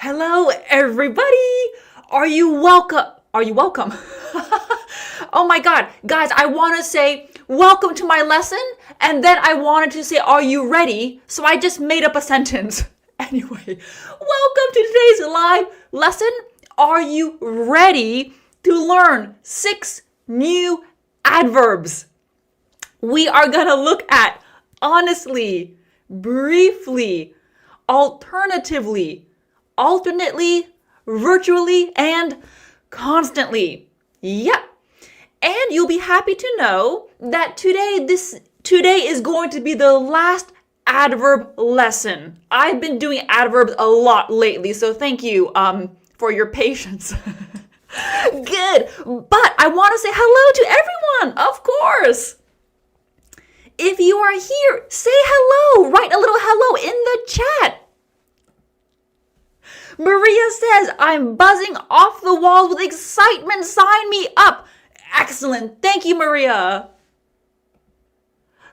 Hello, everybody. Are you welcome? Are you welcome? Oh my God. Guys, I want to say welcome to my lesson. And then I wanted to say, are you ready? So I just made up a sentence. Anyway, welcome to today's live lesson. Are you ready to learn 6 new adverbs? We are going to look at honestly, briefly, alternatively, alternately, virtually, and constantly. Yep. And you'll be happy to know that today is going to be the last adverb lesson. I've been doing adverbs a lot lately, so thank you for your patience. Good. But I want to say hello to everyone, of course. If you are here, say hello. Write a little hello in the chat. Maria says, I'm buzzing off the walls with excitement. Sign me up. Excellent. Thank you, Maria.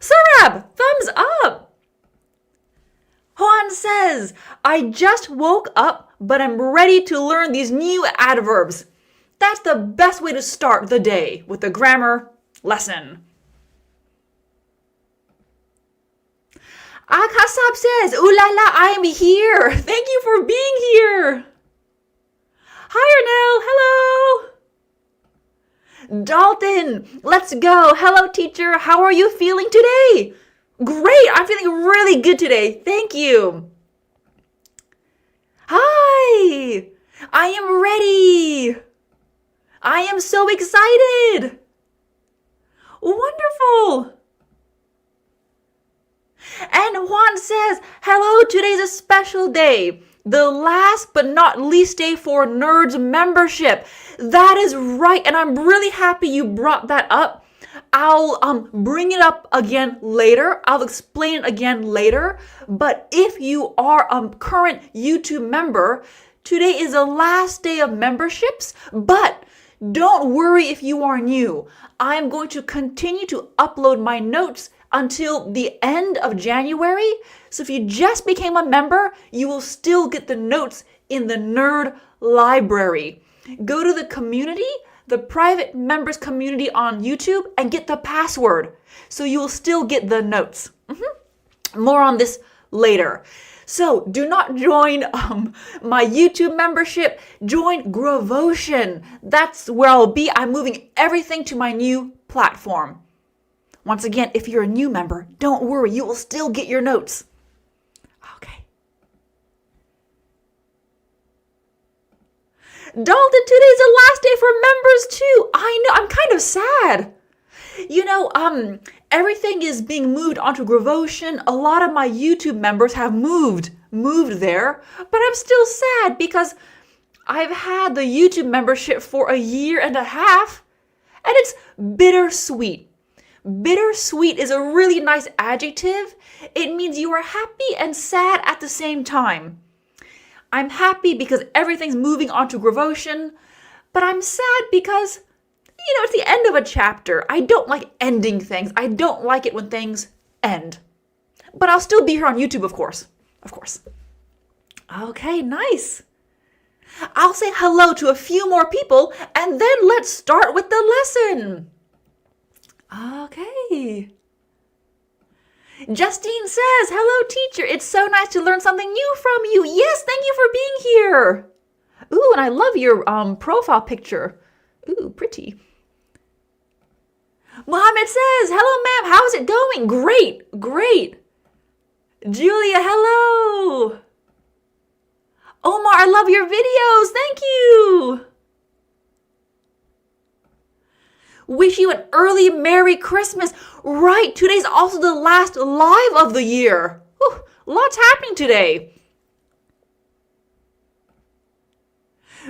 Sarab, thumbs up. Juan says, I just woke up, but I'm ready to learn these new adverbs. That's the best way to start the day with a grammar lesson. Akasab says, ooh la la, I am here. Thank you for being here. Hi, Ernell. Hello. Dalton, let's go. Hello, teacher. How are you feeling today? Great. I'm feeling really good today. Thank you. Hi. I am ready. I am so excited. Wonderful. And Juan says, hello, today's a special day. The last but not least day for Nerds membership. That is right, and I'm really happy you brought that up. I'll bring it up again later. I'll explain it again later. But if you are a current YouTube member, today is the last day of memberships, but don't worry if you are new. I'm going to continue to upload my notes until the end of January. So if you just became a member, you will still get the notes in the Nerd Library. Go to the community, the private members community on YouTube, and get the password. So you will still get the notes. More on this later. So do not join my YouTube membership. Join GRAVOTION. That's where I'll be. I'm moving everything to my new platform. Once again, if you're a new member, don't worry, you will still get your notes. Okay. Dalton, today's the last day for members too. I know, I'm kind of sad. You know, everything is being moved onto GRAVOTION. A lot of my YouTube members have moved there, but I'm still sad because I've had the YouTube membership for 1.5 years, and it's bittersweet. Bittersweet is a really nice adjective. It means you are happy and sad at the same time. I'm happy because everything's moving on to GRAVOTION, but I'm sad because, you know, it's the end of a chapter. I don't like ending things. I don't like it when things end. But I'll still be here on YouTube, of course. Of course. Okay, nice. I'll say hello to a few more people, and then let's start with the lesson. Okay. Justine says, hello, teacher. It's so nice to learn something new from you. Yes, thank you for being here. Ooh, and I love your profile picture. Ooh, pretty. Mohammed says, hello, ma'am. How's it going? Great. Julia, hello. Omar, I love your videos. Thank you. Wish you an early Merry Christmas. Right, today's also the last live of the year. Whew, lots happening today.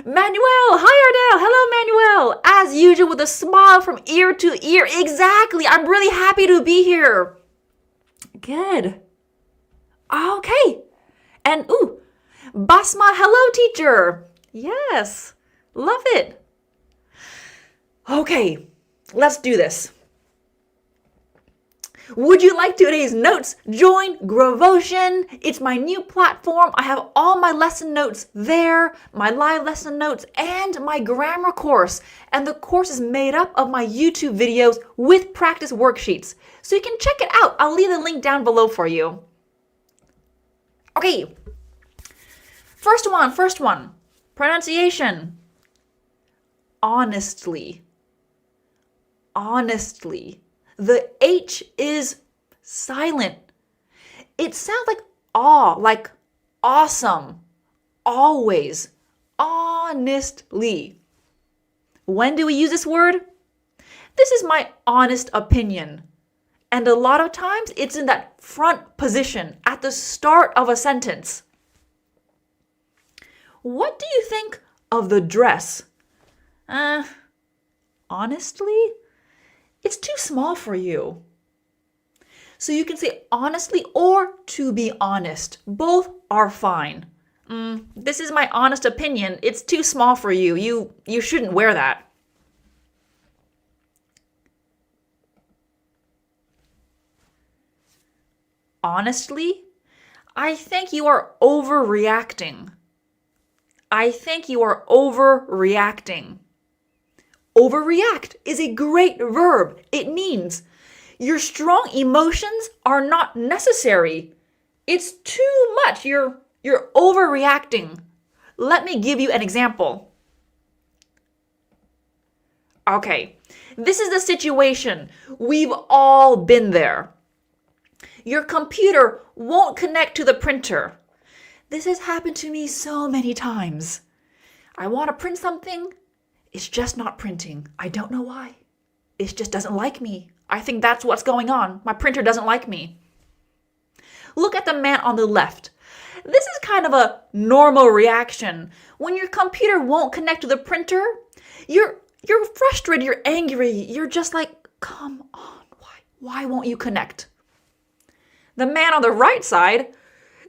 Manuel, hi Ardell. Hello, Manuel. As usual, with a smile from ear to ear. Exactly. I'm really happy to be here. Good. Okay. And Basma, hello, teacher. Yes. Love it. Okay. Let's do this. Would you like today's notes? Join GRAVOTION. It's my new platform. I have all my lesson notes there, my live lesson notes, and my grammar course. And the course is made up of my YouTube videos with practice worksheets. So you can check it out. I'll leave the link down below for you. Okay. First one. Pronunciation. Honestly. Honestly. The H is silent. It sounds like awe, like awesome, always, honestly. When do we use this word? This is my honest opinion. And a lot of times it's in that front position at the start of a sentence. What do you think of the dress? Honestly? It's too small for you. So you can say honestly or to be honest. Both are fine. This is my honest opinion. It's too small for you. You shouldn't wear that. Honestly, I think you are overreacting. I think you are overreacting. Overreact is a great verb. It means your strong emotions are not necessary. It's too much. You're overreacting. Let me give you an example. Okay, this is the situation. We've all been there. Your computer won't connect to the printer. This has happened to me so many times. I want to print something. It's just not printing. I don't know why. It just doesn't like me. I think that's what's going on. My printer doesn't like me. Look at the man on the left. This is kind of a normal reaction. When your computer won't connect to the printer, you're frustrated, you're angry. You're just like, come on, why won't you connect? The man on the right side,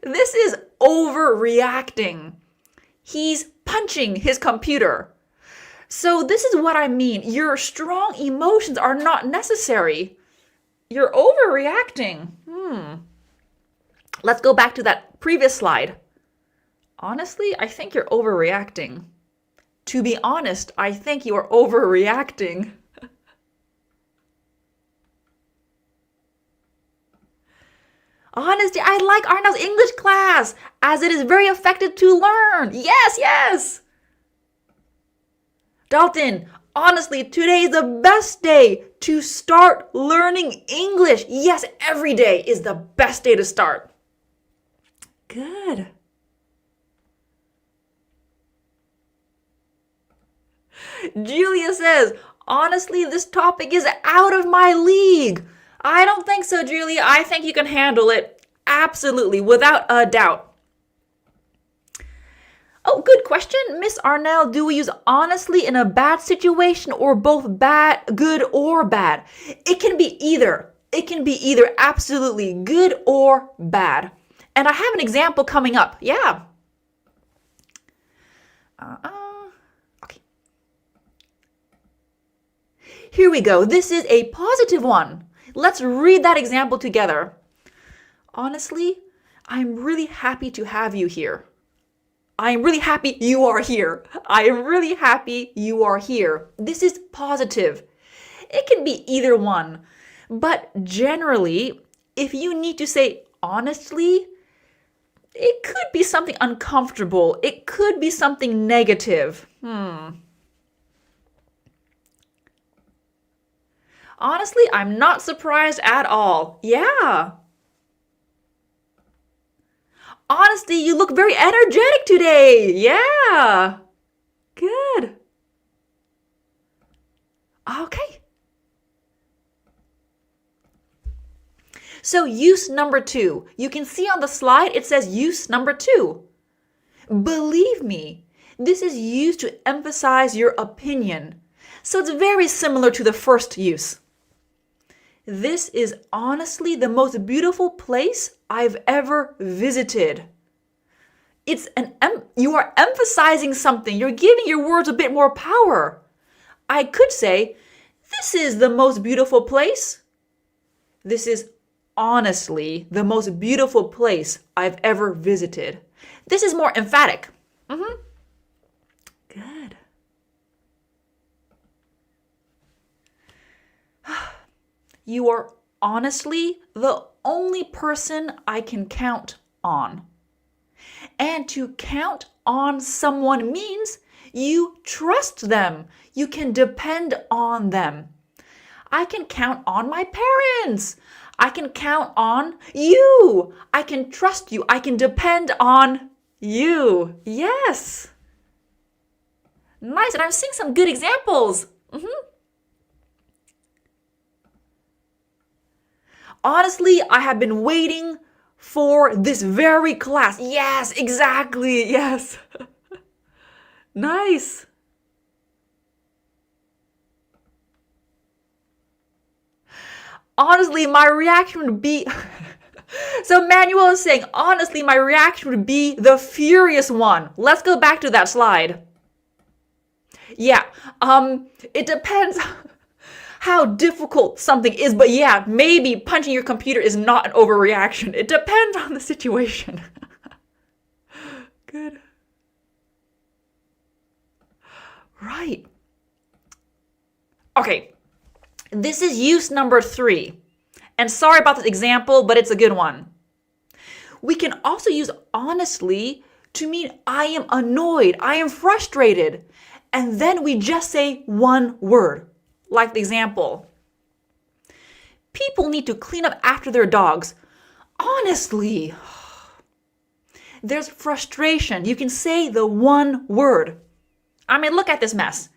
this is overreacting. He's punching his computer. So this is what I mean. Your strong emotions are not necessary. You're overreacting. Let's go back to that previous slide. Honestly, I think you're overreacting. To be honest, I think you're overreacting. Honestly, I like Arnaud's English class as it is very effective to learn. Yes. Dalton, honestly, today is the best day to start learning English. Yes, every day is the best day to start. Good. Julia says, honestly, this topic is out of my league. I don't think so, Julia. I think you can handle it. Absolutely, without a doubt. Oh, good question. Miss Arnell, do we use honestly in a bad situation or both bad, good or bad? It can be either. It can be either absolutely good or bad. And I have an example coming up. Yeah. Okay. Here we go. This is a positive one. Let's read that example together. Honestly, I'm really happy to have you here. I'm really happy you are here. I am really happy you are here. This is positive. It can be either one. But generally, if you need to say honestly, it could be something uncomfortable. It could be something negative. Honestly, I'm not surprised at all. Yeah. Honestly, you look very energetic today. Yeah. Good. Okay. So use number 2. You can see on the slide it says use number 2. Believe me, this is used to emphasize your opinion. So it's very similar to the first use. This is honestly the most beautiful place I've ever visited. You are emphasizing something. You're giving your words a bit more power. I could say, this is the most beautiful place. This is honestly the most beautiful place I've ever visited. This is more emphatic. Good. You are honestly the only person I can count on. And to count on someone means you trust them. You can depend on them. I can count on my parents. I can count on you. I can trust you. I can depend on you. Yes. Nice. And I'm seeing some good examples. Honestly, I have been waiting for this very class. Yes, exactly. Yes. Nice. Honestly, my reaction would be... So Manuel is saying, honestly, my reaction would be the furious one. Let's go back to that slide. Yeah, it depends how difficult something is, but yeah, maybe punching your computer is not an overreaction. It depends on the situation. Good. Right. Okay, this is use number 3. And sorry about this example, but it's a good one. We can also use honestly to mean I am annoyed, I am frustrated. And then we just say one word, like the example. People need to clean up after their dogs. Honestly, there's frustration. You can say the one word. I mean, look at this mess.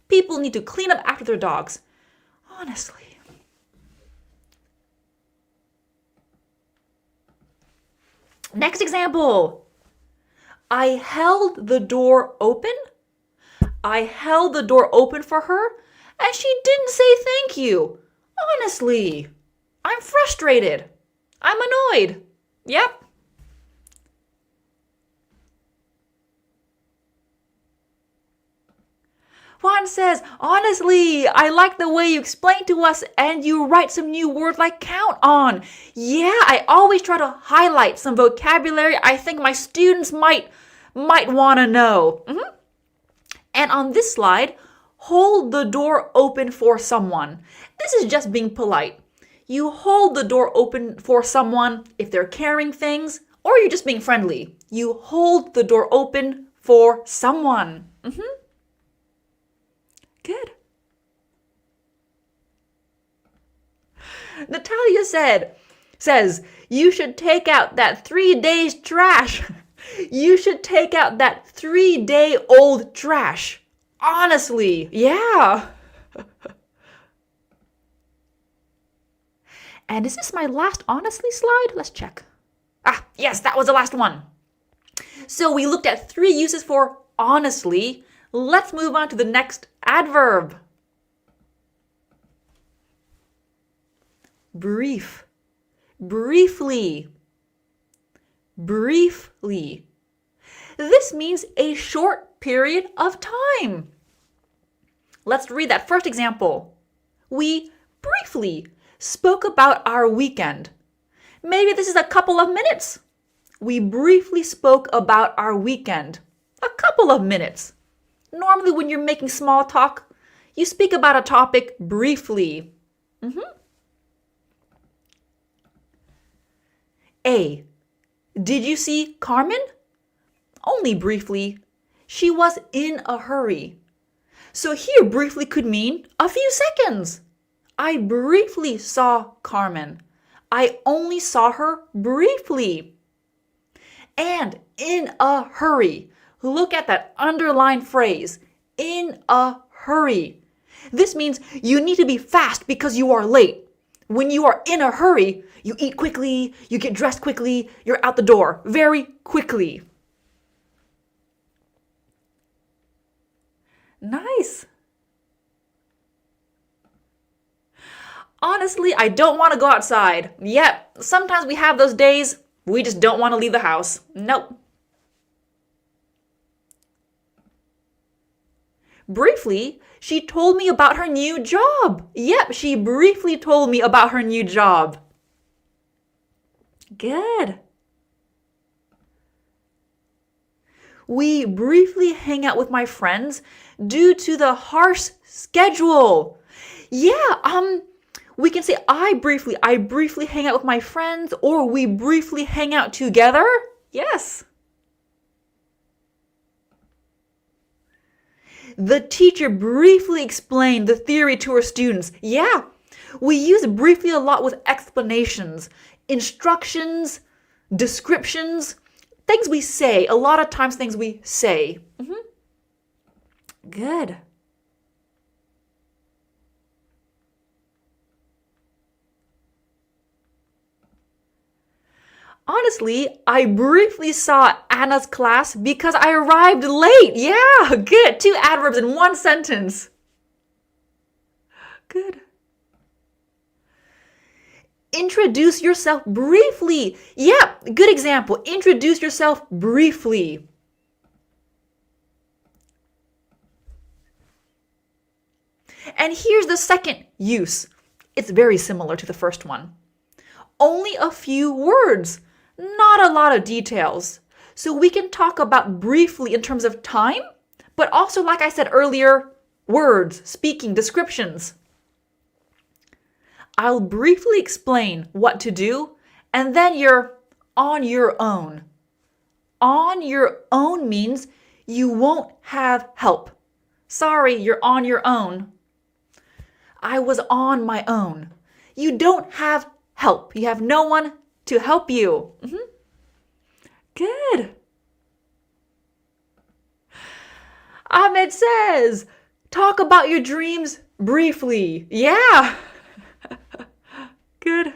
People need to clean up after their dogs. Honestly. Next example. I held the door open. I held the door open for her, and she didn't say thank you. Honestly, I'm frustrated. I'm annoyed. Yep. Juan says, honestly, I like the way you explain to us and you write some new words like count on. Yeah, I always try to highlight some vocabulary I think my students might want to know. And on this slide, hold the door open for someone. This is just being polite. You hold the door open for someone if they're carrying things, or you're just being friendly. You hold the door open for someone. Good. Natalia says, you should take out that 3 days trash. You should take out that 3-day-old trash. Honestly, yeah. And is this my last honestly slide? Let's check. Ah, yes, that was the last one. So we looked at 3 uses for honestly. Let's move on to the next adverb. Brief. Briefly. Briefly. This means a short period of time. Let's read that first example. We briefly spoke about our weekend. Maybe this is a couple of minutes. We briefly spoke about our weekend. A couple of minutes. Normally when you're making small talk, you speak about a topic briefly. A. Did you see Carmen? Only briefly. She was in a hurry. So here briefly could mean a few seconds. I briefly saw Carmen. I only saw her briefly. And in a hurry. Look at that underlined phrase. In a hurry. This means you need to be fast because you are late. When you are in a hurry, you eat quickly, you get dressed quickly, you're out the door very quickly. Nice. Honestly, I don't want to go outside. Yep, sometimes we have those days we just don't want to leave the house. Nope. Briefly, she told me about her new job. Yep, she briefly told me about her new job. Good. We briefly hang out with my friends due to the harsh schedule. Yeah, we can say I briefly hang out with my friends, or we briefly hang out together. Yes. The teacher briefly explained the theory to her students. Yeah, we use briefly a lot with explanations, instructions, descriptions, things we say. A lot of times things we say. Good. Honestly, I briefly saw Anna's class because I arrived late. Yeah, good. 2 adverbs in 1 sentence. Good. Introduce yourself briefly. Yeah, good example. Introduce yourself briefly. And here's the second use. It's very similar to the first one. Only a few words, not a lot of details. So we can talk about briefly in terms of time, but also, like I said earlier, words, speaking, descriptions. I'll briefly explain what to do, and then you're on your own. On your own means you won't have help. Sorry, you're on your own. I was on my own. You don't have help. You have no one to help you. Good. Ahmed says, talk about your dreams briefly. Yeah. Good.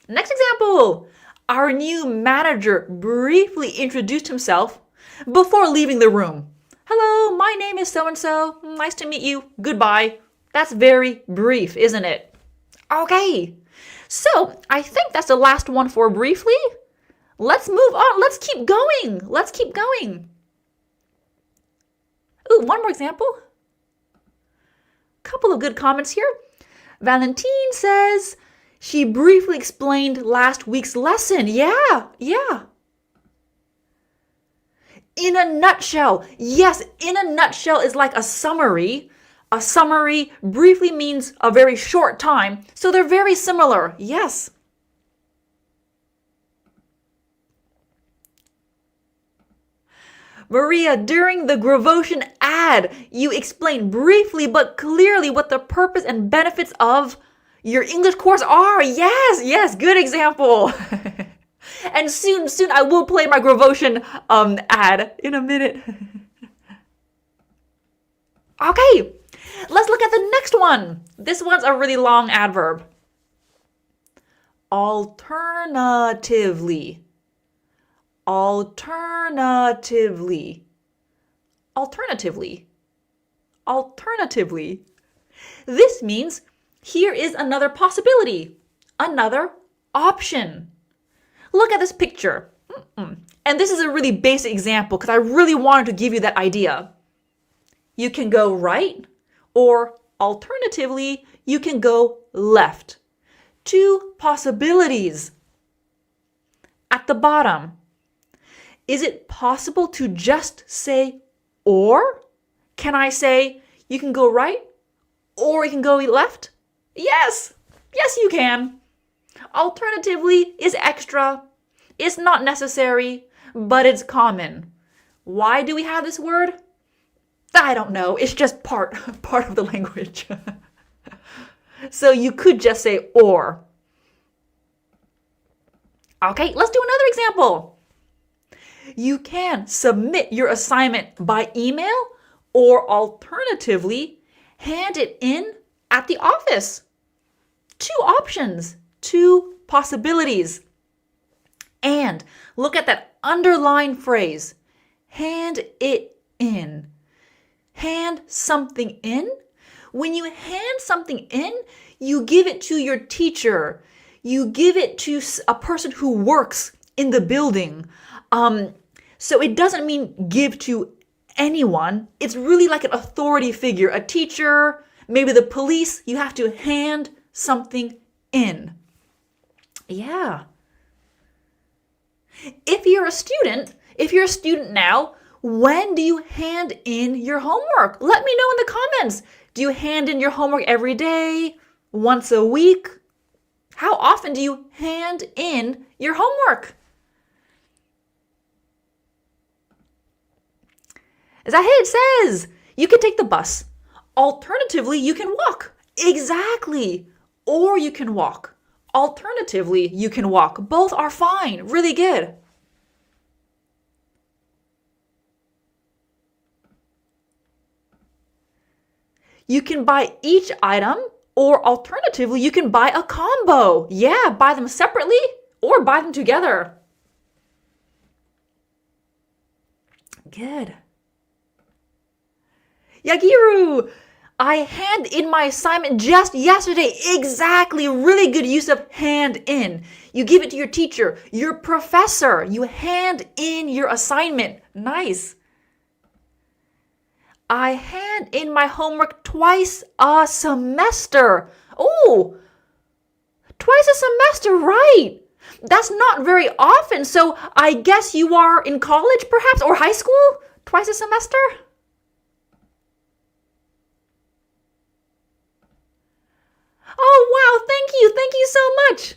Next example. Our new manager briefly introduced himself before leaving the room. Hello, my name is so-and-so. Nice to meet you. Goodbye. That's very brief, isn't it? Okay. So, I think that's the last one for briefly. Let's move on. Let's keep going. Let's keep going. Ooh, one more example. Couple of good comments here. Valentine says she briefly explained last week's lesson. Yeah. In a nutshell. Yes, in a nutshell is like a summary. A summary briefly means a very short time, so they're very similar. Yes. Maria, during the GRAVOTION ad, you explained briefly but clearly what the purpose and benefits of your English course are. Yes, good example. And soon I will play my GRAVOTION ad in a minute. Okay, let's look at the next one. This one's a really long adverb. Alternatively. Alternatively. Alternatively. Alternatively. This means here is another possibility, another option. Look at this picture. And this is a really basic example because I really wanted to give you that idea. You can go right, or alternatively, you can go left. 2 possibilities. At the bottom, is it possible to just say or? Can I say you can go right or you can go left? Yes, you can. Alternatively is extra. It's not necessary, but it's common. Why do we have this word? I don't know. It's just part of the language. So you could just say or. Okay, let's do another example. You can submit your assignment by email or alternatively hand it in at the office. 2 options, 2 possibilities. And look at that underlined phrase, hand it in. Hand something in. When you hand something in, you give it to your teacher. You give it to a person who works in the building. So it doesn't mean give to anyone. It's really like an authority figure, a teacher, maybe the police. You have to hand something in. Yeah. If you're a student now, when do you hand in your homework? Let me know in the comments. Do you hand in your homework every day? Once a week? How often do you hand in your homework? As it says, you can take the bus. Alternatively, you can walk. Exactly. Or you can walk. Alternatively, you can walk. Both are fine. Really good. You can buy each item, or alternatively, you can buy a combo. Yeah, buy them separately or buy them together. Good. Yagiru, I hand in my assignment just yesterday. Exactly. Really good use of hand in. You give it to your teacher, your professor. You hand in your assignment. Nice. I hand in my homework twice a semester. Oh, twice a semester, right. That's not very often. So I guess you are in college perhaps, or high school? Twice a semester? Oh, wow, thank you. Thank you so much.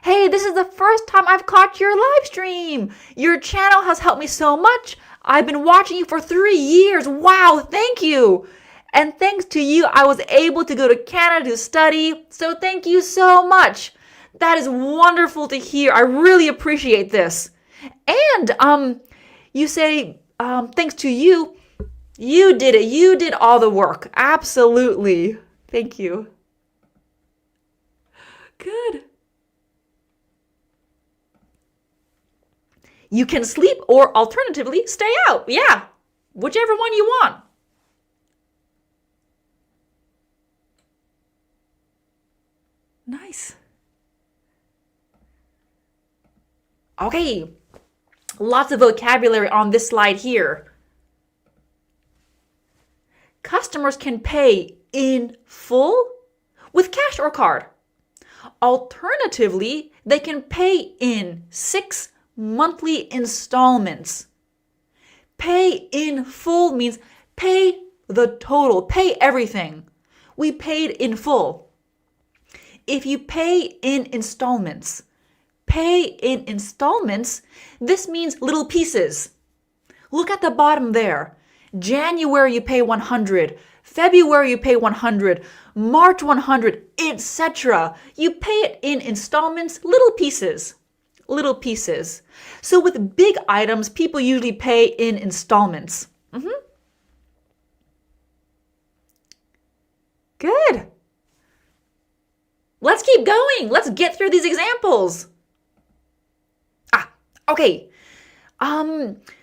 Hey, this is the first time I've caught your live stream. Your channel has helped me so much. I've been watching you for 3 years. Wow, thank you. And thanks to you, I was able to go to Canada to study. So thank you so much. That is wonderful to hear. I really appreciate this. And you say, thanks to you, you did it. You did all the work. Absolutely. Thank you. Good. You can sleep or alternatively stay out. Yeah, whichever one you want. Nice. Okay, lots of vocabulary on this slide here. Customers can pay in full with cash or card. Alternatively, they can pay in 6 monthly installments. Pay in full means pay the total, pay everything. We paid in full. If you pay in installments, this means little pieces. Look at the bottom there. January you pay 100, February you pay 100, March 100, etc. You pay it in installments, little pieces. Little pieces. So with big items, people usually pay in installments. Good. Let's keep going. Let's get through these examples. Okay.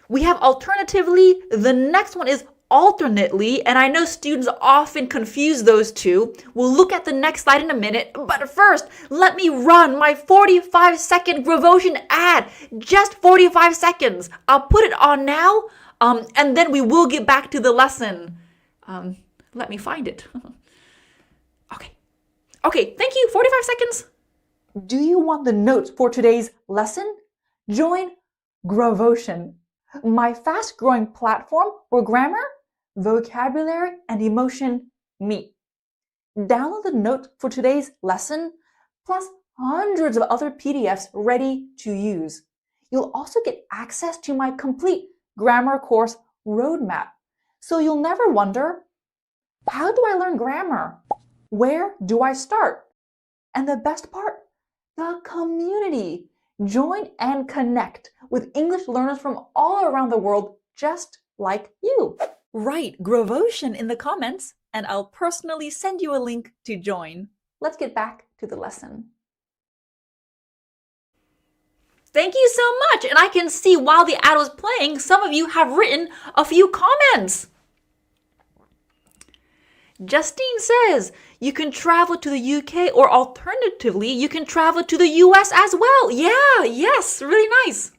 We have alternatively. The next one is alternately, and I know students often confuse those two. We'll look at the next slide in a minute, but first, let me run my 45-second GRAVOTION ad. Just 45 seconds. I'll put it on now, and then we will get back to the lesson. Let me find it. Okay, thank you. 45 seconds. Do you want the notes for today's lesson? Join GRAVOTION, my fast-growing platform where grammar, vocabulary, and emotion meet. Download the notes for today's lesson, plus hundreds of other PDFs ready to use. You'll also get access to my complete grammar course roadmap, so you'll never wonder, how do I learn grammar? Where do I start? And the best part, the community. Join and connect with English learners from all around the world, just like you. Write GRAVOTION in the comments, and I'll personally send you a link to join. Let's get back to the lesson. Thank you so much. And I can see while the ad was playing, some of you have written a few comments. Justine says, you can travel to the UK, or alternatively, you can travel to the US as well. Yeah, yes, really nice.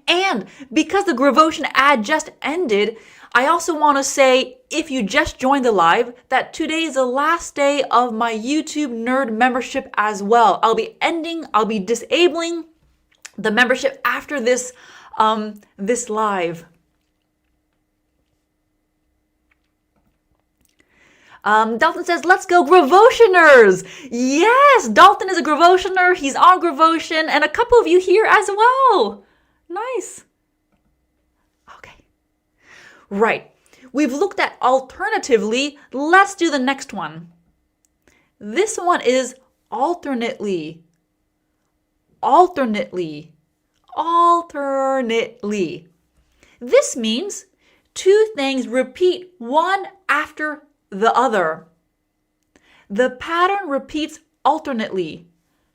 And because the GRAVOTION ad just ended, I also want to say, if you just joined the live, that today is the last day of my YouTube Nerd membership as well. I'll be disabling the membership after this live. Dalton says, let's go GRAVOTIONers! Yes, Dalton is a GRAVOTIONer. He's on GRAVOTION, and a couple of you here as well. Nice. Okay. Right. We've looked at alternatively. Let's do the next one. This one is alternately. Alternately. Alternately. This means two things repeat one after the other. The pattern repeats alternately.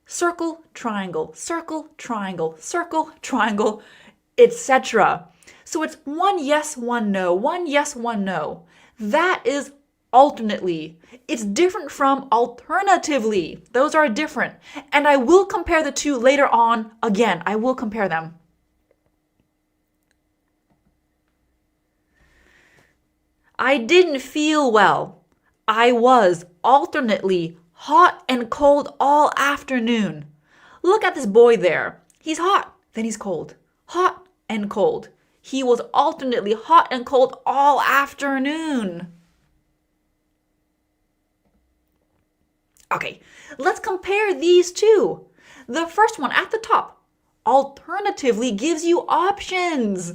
Circle, triangle, circle, triangle, circle, triangle, etc. So it's one yes, one no, one yes, one no. That is alternately. It's different from alternatively. Those are different. And I will compare the two later on again. I will compare them. I didn't feel well. I was alternately hot and cold all afternoon. Look at this boy there. He's hot, then he's cold. Hot and cold. He was alternately hot and cold all afternoon. Okay, let's compare these two. The first one at the top, alternatively, gives you options.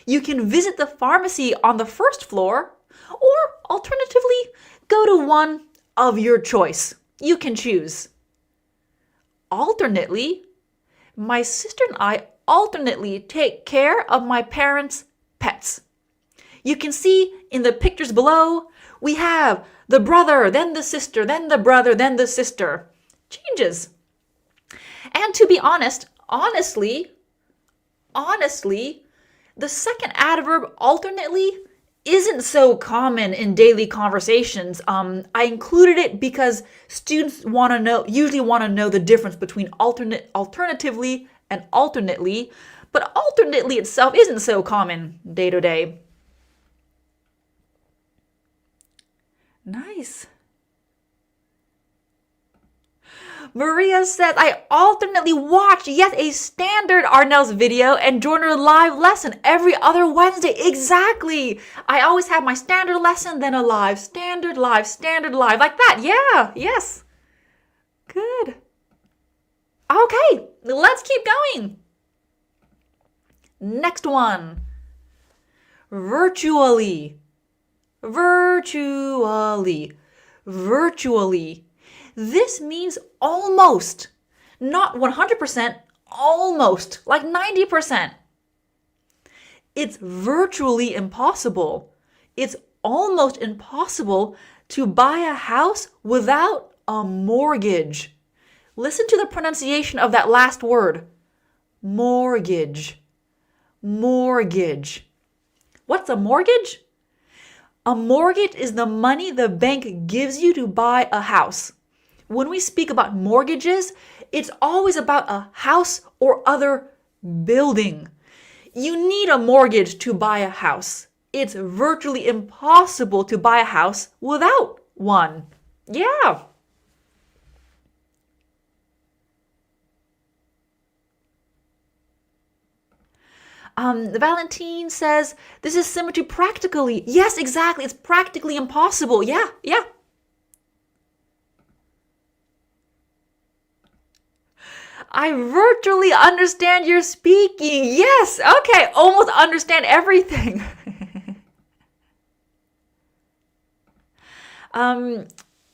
You can visit the pharmacy on the first floor, or alternatively, go to one of your choice. You can choose. Alternately, my sister and I alternately take care of my parents' pets. You can see in the pictures below, we have the brother, then the sister, then the brother, then the sister. Changes. And to be honest, honestly, the second adverb alternately isn't so common in daily conversations. I included it because students usually want to know the difference between alternatively and alternately, but alternately itself isn't so common day to day. Nice. Maria says, I alternately watch, yes, a standard Arnell's video and join her live lesson every other Wednesday. Exactly. I always have my standard lesson, then a live, standard live, like that. Yeah, yes. Good. Okay, let's keep going. Next one. Virtually. Virtually. Virtually. This means almost, not 100%, almost, like 90%. It's virtually impossible. It's almost impossible to buy a house without a mortgage. Listen to the pronunciation of that last word. Mortgage. Mortgage. What's a mortgage? A mortgage is the money the bank gives you to buy a house. When we speak about mortgages, it's always about a house or other building. You need a mortgage to buy a house. It's virtually impossible to buy a house without one. Yeah. Valentine says, this is similar to practically. Yes, exactly. It's practically impossible. Yeah. I virtually understand your speaking. Yes, okay, almost understand everything.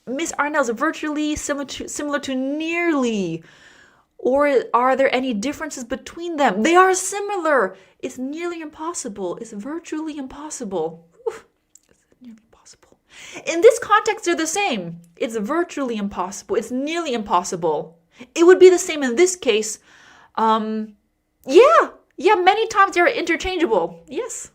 Miss Arnell's virtually similar to nearly. Or are there any differences between them? They are similar. It's nearly impossible. It's virtually impossible. Oof, it's nearly impossible. In this context, they're the same. It's virtually impossible. It's nearly impossible. It would be the same in this case. Yeah, many times they're interchangeable. Yes.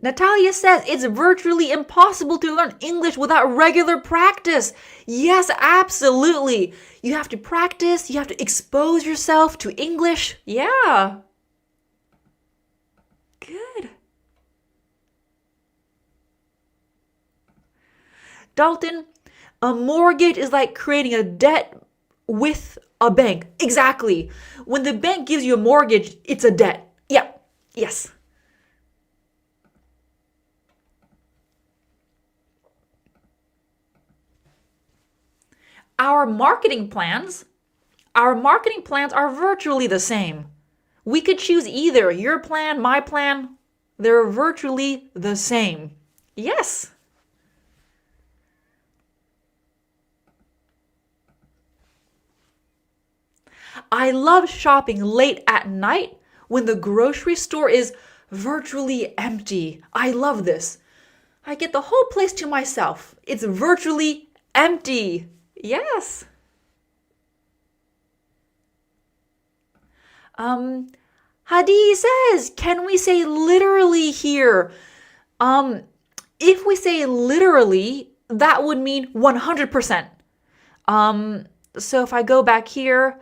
Natalia says it's virtually impossible to learn English without regular practice. Yes, absolutely. You have to practice, you have to expose yourself to English. Yeah. Good. Dalton, a mortgage is like creating a debt with a bank. Exactly. When the bank gives you a mortgage, it's a debt. Yeah. Yes. Our marketing plans are virtually the same. We could choose either your plan, my plan. They're virtually the same. Yes. I love shopping late at night when the grocery store is virtually empty. I love this. I get the whole place to myself. It's virtually empty. Yes. Hadi says, can we say literally here? If we say literally, that would mean 100%. So if I go back here,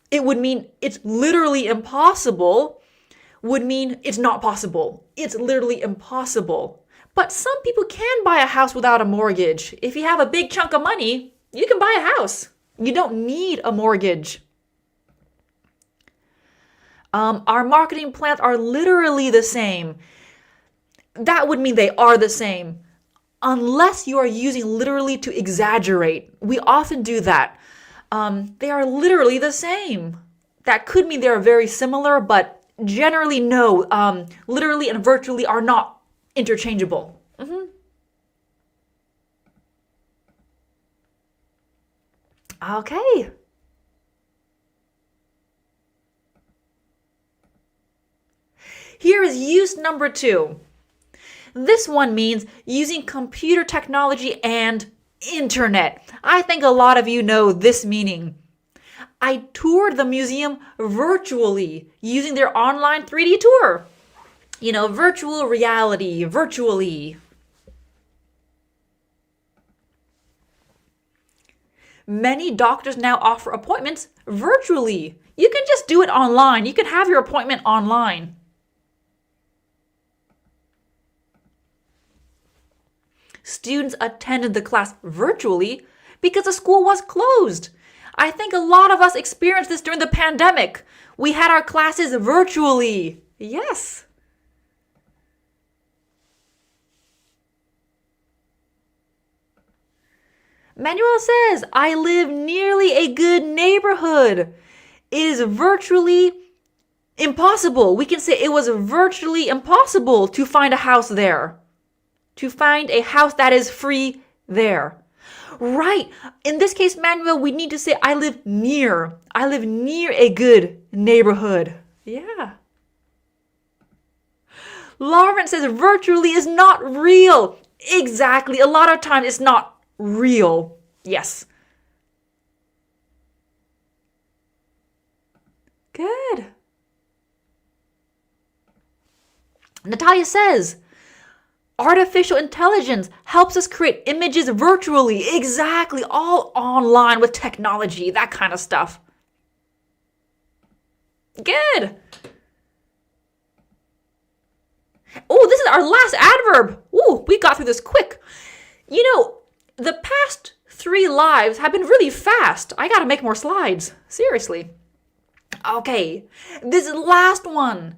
it would mean it's literally impossible, would mean it's not possible. It's literally impossible. But some people can buy a house without a mortgage. If you have a big chunk of money, you can buy a house. You don't need a mortgage. Our marketing plans are literally the same. That would mean they are the same. Unless you are using literally to exaggerate. We often do that. They are literally the same. That could mean they are very similar, but generally no. Literally and virtually are not interchangeable. Okay. Here is use number 2. This one means using computer technology and internet. I think a lot of you know this meaning. I toured the museum virtually using their online 3D tour. Virtual reality, virtually. Many doctors now offer appointments virtually. You can just do it online. You can have your appointment online. Students attended the class virtually because the school was closed. I think a lot of us experienced this during the pandemic. We had our classes virtually. Yes. Manuel says, I live nearly a good neighborhood. It is virtually impossible. We can say it was virtually impossible to find a house there. To find a house that is free there. Right. In this case, Manuel, we need to say I live near. I live near a good neighborhood. Yeah. Lauren says virtually is not real. Exactly. A lot of times it's not real. Yes. Good. Natalia says, artificial intelligence helps us create images virtually. Exactly. All online with technology, that kind of stuff. Good. Oh, this is our last adverb. Ooh, we got through this quick. The past 3 lives have been really fast. I gotta make more slides. Seriously. Okay, this last one.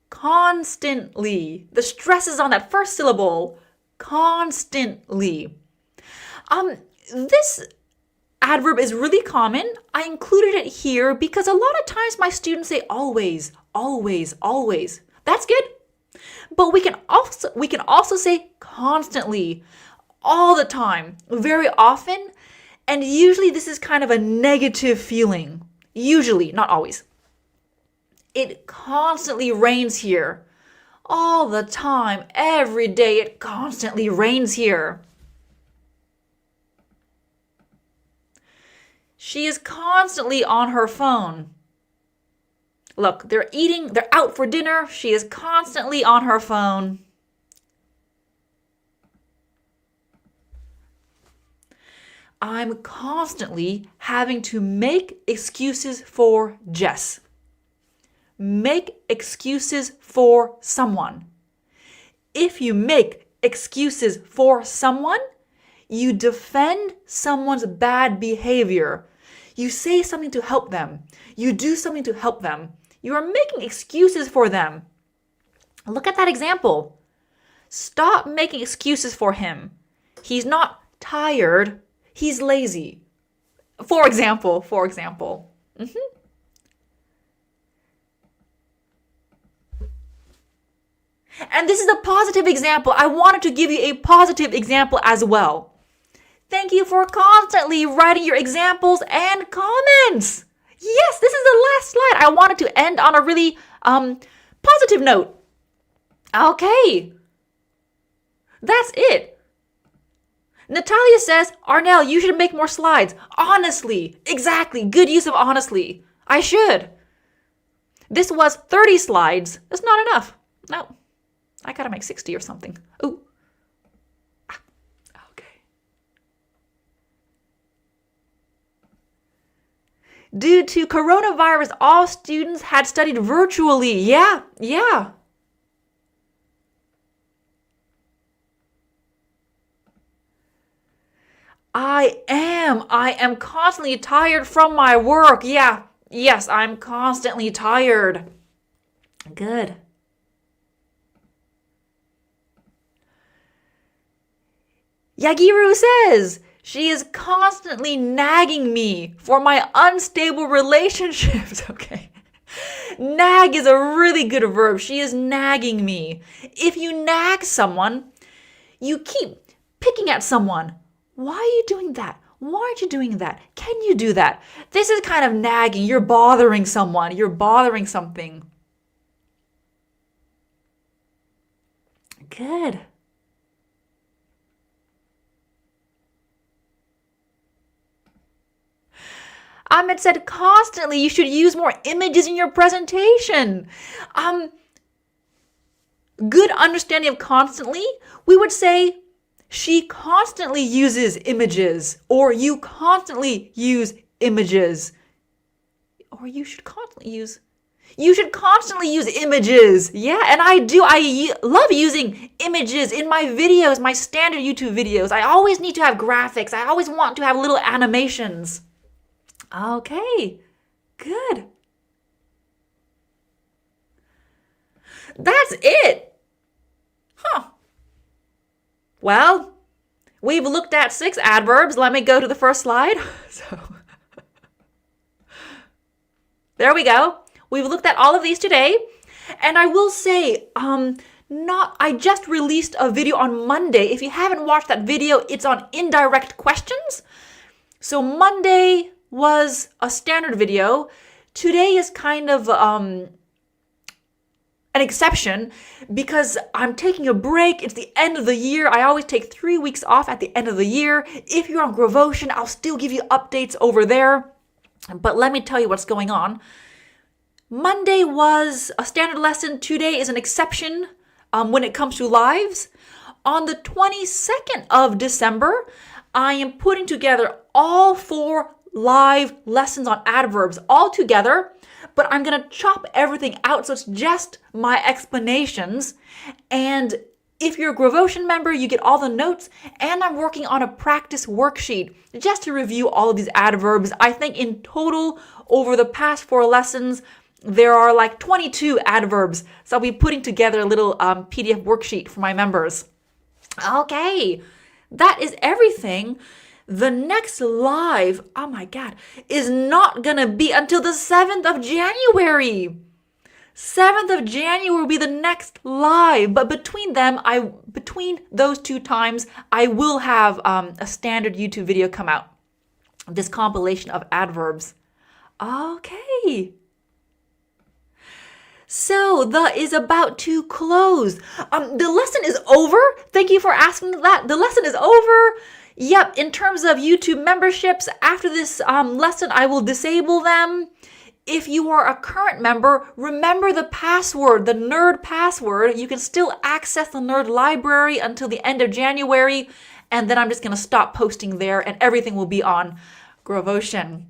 Constantly. The stress is on that first syllable. Constantly. This adverb is really common. I included it here because a lot of times my students say always, always, always. That's good. But we can also say constantly, all the time, very often, and usually this is kind of a negative feeling. Usually, not always. It constantly rains here. All the time, every day, it constantly rains here. She is constantly on her phone. Look, they're out for dinner. She is constantly on her phone. I'm constantly having to make excuses for Jess. Make excuses for someone. If you make excuses for someone, you defend someone's bad behavior. You say something to help them. You do something to help them. You are making excuses for them. Look at that example. Stop making excuses for him. He's not tired. He's lazy. For example. And this is a positive example. I wanted to give you a positive example as well. Thank you for constantly writing your examples and comments. Yes, this is the last slide. I wanted to end on a really positive note. Okay. That's it. Natalia says, Arnell, you should make more slides. Honestly. Exactly. Good use of honestly. I should. This was 30 slides. That's not enough. No. I gotta make 60 or something. Ooh. Okay. Due to coronavirus, all students had studied virtually. Yeah. I am constantly tired from my work. Yeah. Yes, I'm constantly tired. Good. Yagiru says, she is constantly nagging me for my unstable relationships. Okay. Nag is a really good verb. She is nagging me. If you nag someone, you keep picking at someone. Why are you doing that? Why aren't you doing that? Can you do that? This is kind of nagging. You're bothering someone. You're bothering something. Good. Ahmed said constantly you should use more images in your presentation. Good understanding of constantly, we would say she constantly uses images, or you constantly use images, or you should constantly use images. Yeah, and I do. I love using images in my videos, my standard YouTube videos. I always need to have graphics. I always want to have little animations. Okay, good. That's it. Well, we've looked at 6 adverbs. Let me go to the first slide. There we go. We've looked at all of these today. And I will say, I just released a video on Monday. If you haven't watched that video, it's on indirect questions. So Monday was a standard video. Today is kind of an exception because I'm taking a break. It's the end of the year. I always take 3 weeks off at the end of the year. If you're on GRAVOTION, I'll still give you updates over there. But let me tell you what's going on. Monday was a standard lesson. Today is an exception when it comes to lives. On the 22nd of December, I am putting together all 4 live lessons on adverbs all together, but I'm going to chop everything out so it's just my explanations. And if you're a GRAVOTION member, you get all the notes, and I'm working on a practice worksheet just to review all of these adverbs. I think in total, over the past 4 lessons, there are like 22 adverbs. So I'll be putting together a little PDF worksheet for my members. Okay, that is everything. The next live, oh my God, is not gonna be until the 7th of January. 7th of January will be the next live, but between those 2 times, I will have a standard YouTube video come out. This compilation of adverbs. Okay. So the is about to close. The lesson is over. Thank you for asking that. The lesson is over. Yep, in terms of YouTube memberships, after this lesson, I will disable them. If you are a current member, remember the password, the nerd password. You can still access the nerd library until the end of January. and then I'm just going to stop posting there and everything will be on GRAVOTION.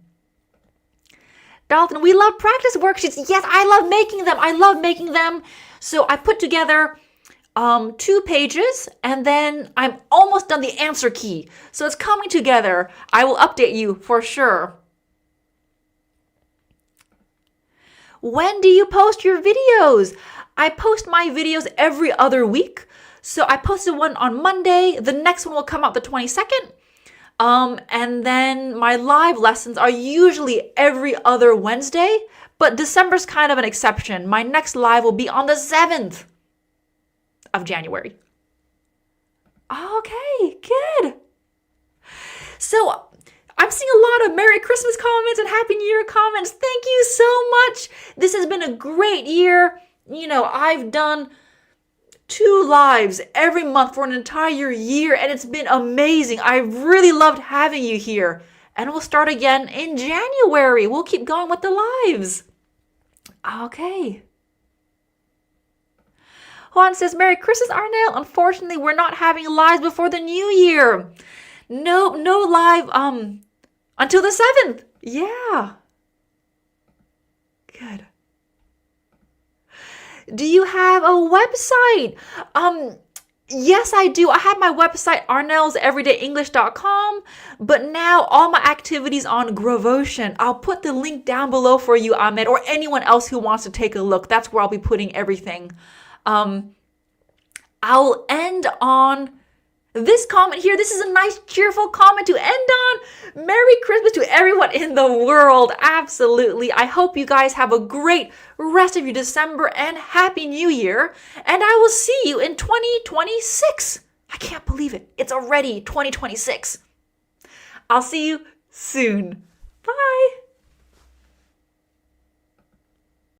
Dalton, we love practice worksheets. Yes, I love making them. I love making them. So I put together 2 pages, and then I'm almost done the answer key. So it's coming together. I will update you for sure. When do you post your videos? I post my videos every other week. So I posted one on Monday. The next one will come out the 22nd. And then my live lessons are usually every other Wednesday, but December's kind of an exception. My next live will be on the 7th of January. Okay, good. So I'm seeing a lot of Merry Christmas comments and Happy New Year comments. Thank you so much. This has been a great year. You know, I've done 2 lives every month for an entire year, and it's been amazing. I really loved having you here. And we'll start again in January. We'll keep going with the lives. Okay. Juan says, Merry Christmas, Arnell. Unfortunately, we're not having lives before the new year. No live until the 7th. Yeah. Good. Do you have a website? Yes, I do. I have my website, arnellseverydayenglish.com, but now all my activities on GRAVOTION. I'll put the link down below for you, Ahmed, or anyone else who wants to take a look. That's where I'll be putting everything. I'll end on this comment here. This is a nice, cheerful comment to end on. Merry Christmas to everyone in the world. Absolutely. I hope you guys have a great rest of your December and Happy New Year. And I will see you in 2026. I can't believe it. It's already 2026. I'll see you soon. Bye.